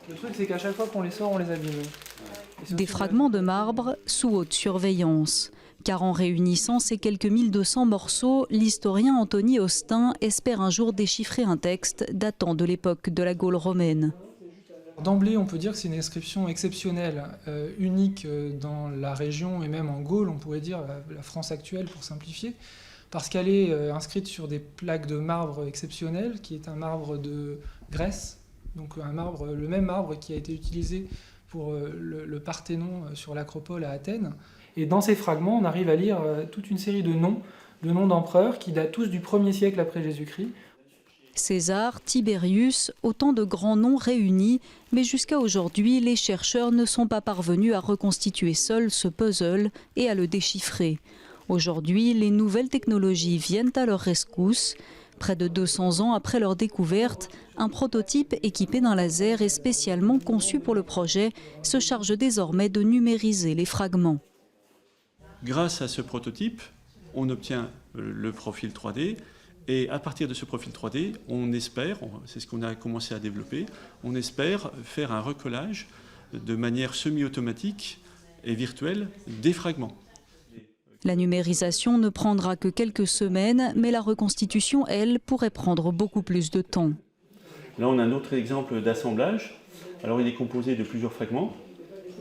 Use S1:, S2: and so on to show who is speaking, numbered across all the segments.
S1: Le truc, c'est qu'à chaque fois qu'on les sort, on les abîme.
S2: Des fragments de marbre sous haute surveillance. Car en réunissant ces quelques 1200 morceaux, l'historien Anthony Austin espère un jour déchiffrer un texte datant de l'époque de la Gaule romaine.
S1: D'emblée, on peut dire que c'est une inscription exceptionnelle, unique dans la région et même en Gaule, on pourrait dire la France actuelle pour simplifier, parce qu'elle est inscrite sur des plaques de marbre exceptionnelles, qui est un marbre de Grèce, donc un marbre, le même marbre qui a été utilisé pour le Parthénon sur l'Acropole à Athènes. Et dans ces fragments, on arrive à lire toute une série de noms d'empereurs qui datent tous du 1er siècle après Jésus-Christ.
S2: César, Tibérius, autant de grands noms réunis, mais jusqu'à aujourd'hui, les chercheurs ne sont pas parvenus à reconstituer seuls ce puzzle et à le déchiffrer. Aujourd'hui, les nouvelles technologies viennent à leur rescousse. Près de 200 ans après leur découverte, un prototype équipé d'un laser et spécialement conçu pour le projet se charge désormais de numériser les fragments.
S3: Grâce à ce prototype, on obtient le profil 3D et à partir de ce profil 3D, on espère, c'est ce qu'on a commencé à développer, on espère faire un recollage de manière semi-automatique et virtuelle des fragments.
S2: La numérisation ne prendra que quelques semaines, mais la reconstitution, elle, pourrait prendre beaucoup plus de temps.
S3: Là, on a un autre exemple d'assemblage. Alors, il est composé de plusieurs fragments.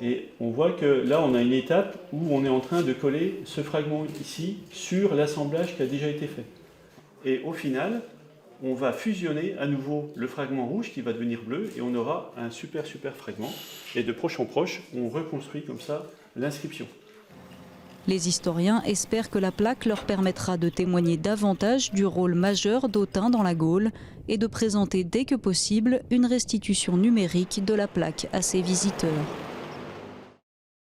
S3: Et on voit que là, on a une étape où on est en train de coller ce fragment ici sur l'assemblage qui a déjà été fait. Et au final, on va fusionner à nouveau le fragment rouge qui va devenir bleu et on aura un super fragment. Et de proche en proche, on reconstruit comme ça l'inscription.
S2: Les historiens espèrent que la plaque leur permettra de témoigner davantage du rôle majeur d'Autun dans la Gaule et de présenter dès que possible une restitution numérique de la plaque à ses visiteurs.